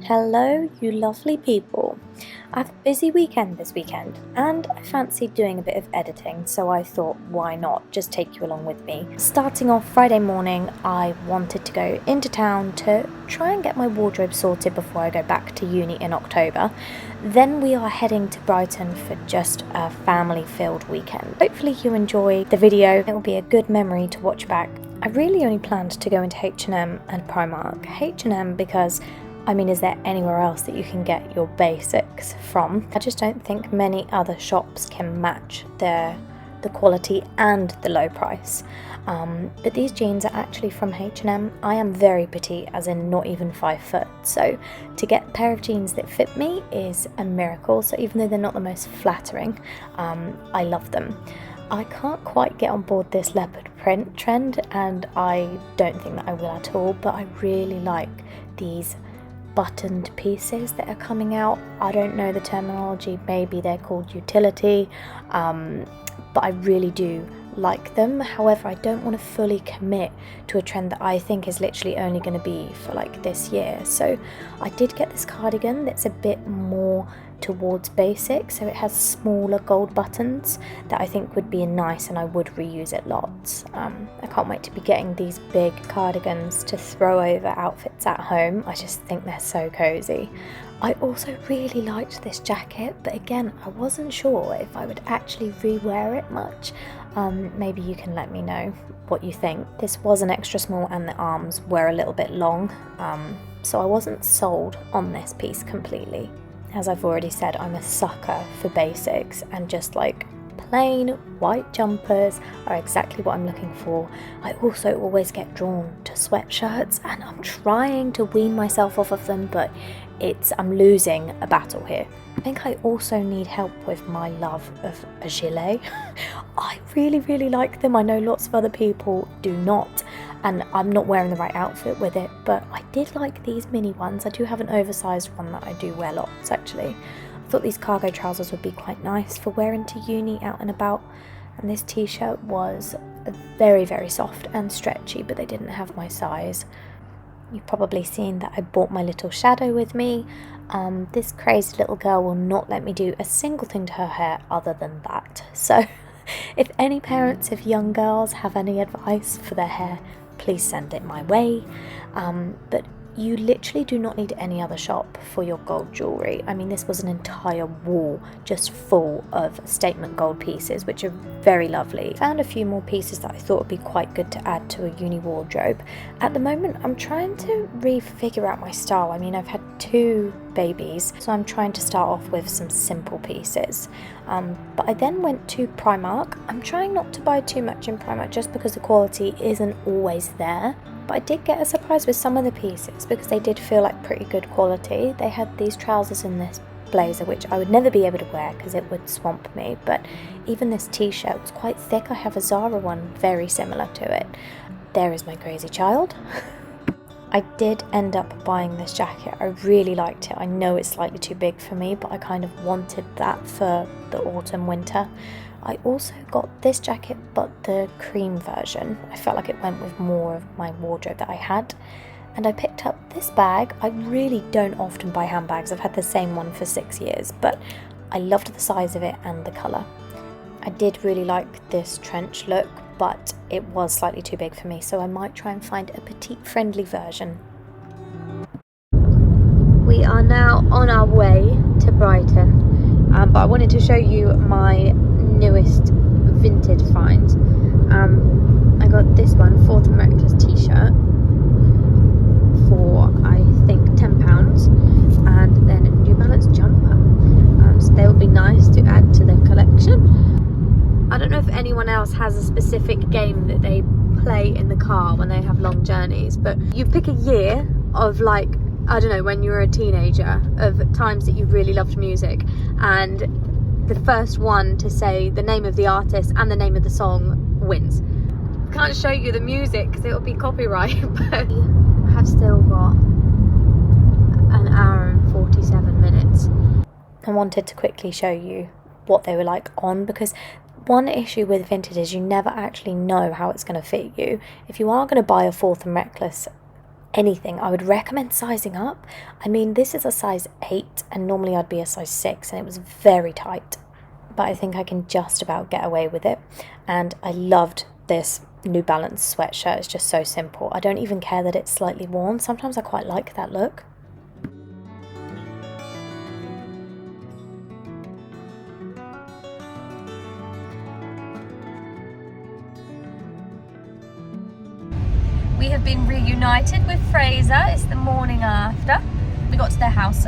Hello, you lovely people. I have a busy weekend this weekend and I fancied doing a bit of editing, so I thought, why not just take you along with me. Starting off Friday morning, I wanted to go into town to try and get my wardrobe sorted before I go back to uni in October. Then we are heading to Brighton for just a family-filled weekend. Hopefully you enjoy the video. It will be a good memory to watch back. I really only planned to go into H&M and Primark. H&M because is there anywhere else that you can get your basics from? I just don't think many other shops can match the quality and the low price. But these jeans are actually from H&M. I am very petite, as in not even 5 foot. So to get a pair of jeans that fit me is a miracle. So even though they're not the most flattering, I love them. I can't quite get on board this leopard print trend, and I don't think that I will at all, but I really like these buttoned pieces that are coming out. I don't know the terminology, maybe they're called utility, but I really do like them. However, I don't want to fully commit to a trend that I think is literally only going to be for like this year. So I did get this cardigan that's a bit more towards basic, so it has smaller gold buttons that I think would be nice, and I would reuse it lots. I can't wait to be getting these big cardigans to throw over outfits at home. I just think they're so cozy. I also really liked this jacket, but again, I wasn't sure if I would actually re-wear it much. Maybe you can let me know what you think. This was an extra small and the arms were a little bit long, so I wasn't sold on this piece completely. As I've already said, I'm a sucker for basics, and just like plain white jumpers are exactly what I'm looking for. I also always get drawn to sweatshirts, and I'm trying to wean myself off of them, but I'm losing a battle here. I think I also need help with my love of a gilet. I really like them. I know lots of other people do not, and I'm not wearing the right outfit with it, but I did like these mini ones. I do have an oversized one that I do wear lots actually. I thought these cargo trousers would be quite nice for wearing to uni out and about, and this t-shirt was very soft and stretchy, but they didn't have my size. You've probably seen that I brought my little shadow with me. This crazy little girl will not let me do a single thing to her hair other than that. So if any parents of young girls have any advice for their hair, please send it my way. But you literally do not need any other shop for your gold jewellery. This was an entire wall just full of statement gold pieces, which are very lovely. Found a few more pieces that I thought would be quite good to add to a uni wardrobe. At the moment, I'm trying to refigure out my style. I've had 2 babies, so I'm trying to start off with some simple pieces. But I then went to Primark. I'm trying not to buy too much in Primark just because the quality isn't always there. But I did get a surprise with some of the pieces because they did feel like pretty good quality. They had these trousers and this blazer, which I would never be able to wear because it would swamp me, but even this t-shirt was quite thick. I have a Zara one very similar to it. There is my crazy child. I did end up buying this jacket. I really liked it. I know it's slightly too big for me, but I kind of wanted that for the autumn winter. I also got this jacket, but the cream version. I felt like it went with more of my wardrobe that I had. And I picked up this bag. I really don't often buy handbags. I've had the same one for 6 years, but I loved the size of it and the colour. I did really like this trench look, but it was slightly too big for me, so I might try and find a petite friendly version. We are now on our way to Brighton, but I wanted to show you my newest vintage find. I got this one, Fourth and Reckless t-shirt for I think £10, and then a New Balance jumper. So they would be nice to add to the collection. I don't know if anyone else has a specific game that they play in the car when they have long journeys, but you pick a year of when you were a teenager, of times that you really loved music, and the first one to say the name of the artist and the name of the song wins. Can't show you the music because it will be copyright, but I have still got an hour and 47 minutes. I wanted to quickly show you what they were like on, because one issue with vintage is you never actually know how it's going to fit you. If you are going to buy a Fourth and Reckless anything, I would recommend sizing up. I mean, this is a size 8 and normally I'd be a size 6 and it was very tight, but I think I can just about get away with it. And I loved this New Balance sweatshirt. It's just so simple. I don't even care that it's slightly worn. Sometimes I quite like that look. We have been reunited with Fraser. It's the morning after. We got to their house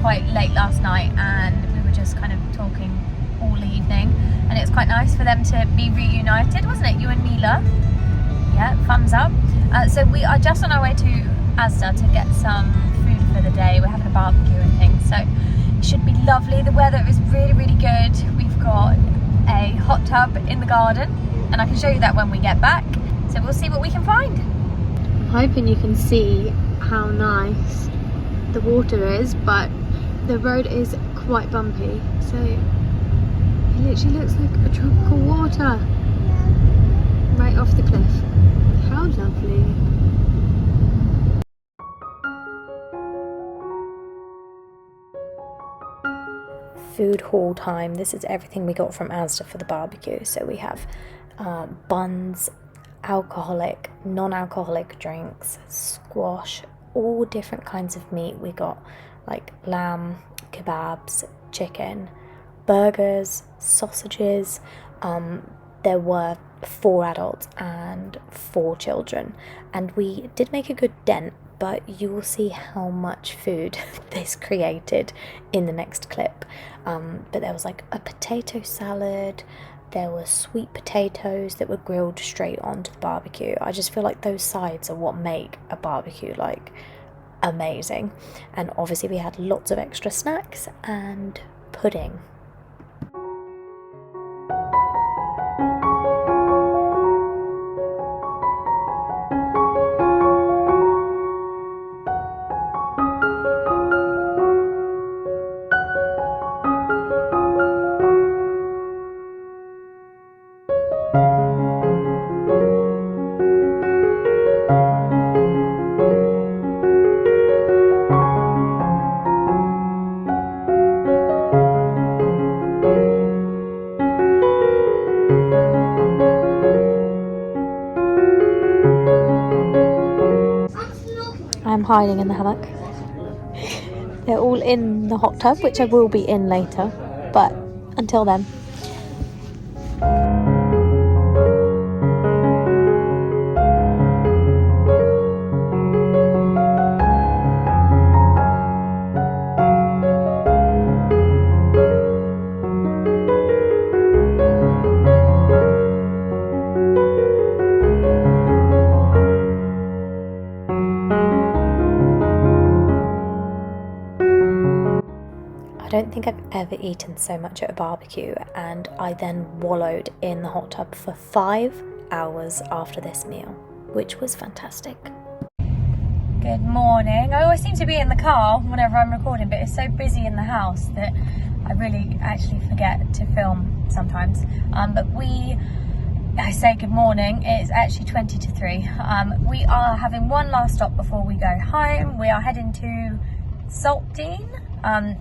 quite late last night and we were just kind of talking all evening, and it was quite nice for them to be reunited, wasn't it? You and Mila. Yeah, thumbs up. So we are just on our way to Asda to get some food for the day. We're having a barbecue and things, so it should be lovely. The weather is really, really good. We've got a hot tub in the garden and I can show you that when we get back. So we'll see what we can find. I'm hoping you can see how nice the water is, but the road is quite bumpy, so it literally looks like a tropical water right off the cliff. How lovely. Food haul time. This is everything we got from Asda for the barbecue. So we have buns, alcoholic, non-alcoholic drinks, squash, all different kinds of meat. We got like lamb, kebabs, chicken, burgers, sausages. There were 4 adults and 4 children, and we did make a good dent, but you will see how much food this created in the next clip. But there was like a potato salad, there were sweet potatoes that were grilled straight onto the barbecue. I just feel like those sides are what make a barbecue like amazing. And obviously we had lots of extra snacks and pudding. I'm hiding in the hammock. They're all in the hot tub, which I will be in later, but until then. I don't think I've ever eaten so much at a barbecue, and I then wallowed in the hot tub for 5 hours after this meal, which was fantastic. Good morning. I always seem to be in the car whenever I'm recording, but it's so busy in the house that I really actually forget to film sometimes. I say good morning, it's actually 20 to 3. We are having one last stop before we go home. We are heading to Saltine.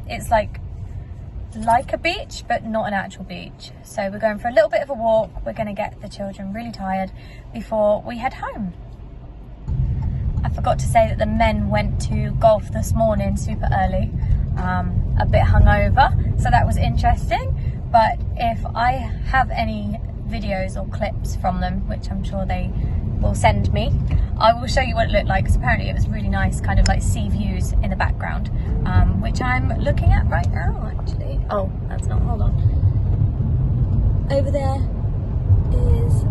It's like a beach, but not an actual beach. So we're going for a little bit of a walk. We're going to get the children really tired before we head home. I forgot to say that the men went to golf this morning super early, a bit hungover, so that was interesting. But if I have any videos or clips from them, which I'm sure they will send me, I will show you what it looked like, because apparently it was really nice, kind of like sea views in the background, which I'm looking at right now actually. Oh, that's not, hold on. Over there is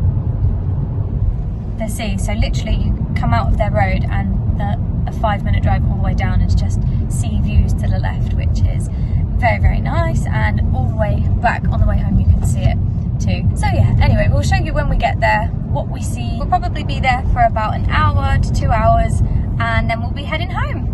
the sea, so literally you come out of their road and a 5-minute drive all the way down is just sea views to the left, which is very, very nice, and all the way back on the way home you can see it too. So yeah, anyway, we'll show you when we get there what we see. We'll probably be there for about an hour to 2 hours, and then we'll be heading home.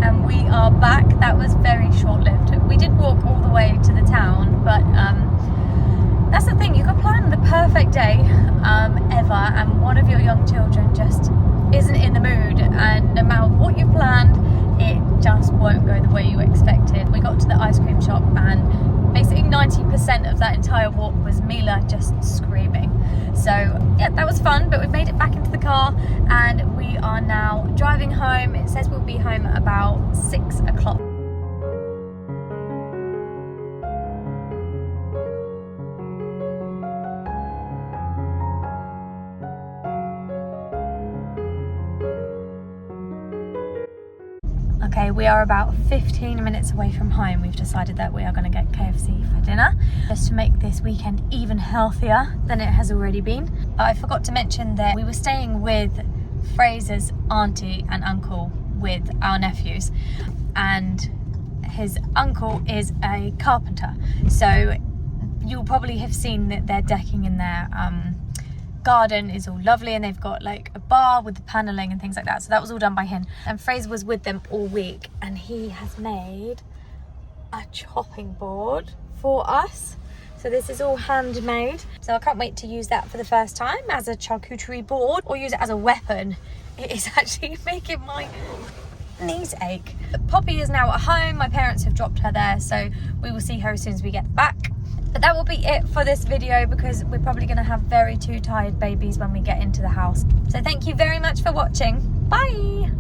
and we are back. That was very short-lived. We did walk all the way to the town, but that's the thing, you can plan the perfect day ever, and one of your young children just isn't in the mood, and no matter what you've planned, it just won't go the way you expected. We got to the ice cream shop and basically 90% of that entire walk was Mila just screaming. So yeah, that was fun, but we've made it back into the car and we are now driving home. It says we'll be home about 6 o'clock. Okay, we are about 15 minutes away from home. We've decided that we are going to get KFC for dinner, just to make this weekend even healthier than it has already been. I forgot to mention that we were staying with Fraser's auntie and uncle with our nephews, and his uncle is a carpenter. So you'll probably have seen that their decking in their garden is all lovely, and they've got like a bar with the paneling and things like that, so that was all done by him. And Fraser was with them all week, and he has made a chopping board for us. So this is all handmade, so I can't wait to use that for the first time as a charcuterie board, or use it as a weapon. It is actually making my knees ache. Poppy is now at home. My parents have dropped her there, so we will see her as soon as we get back. But that will be it for this video, because we're probably going to have two tired babies when we get into the house. So thank you very much for watching. Bye!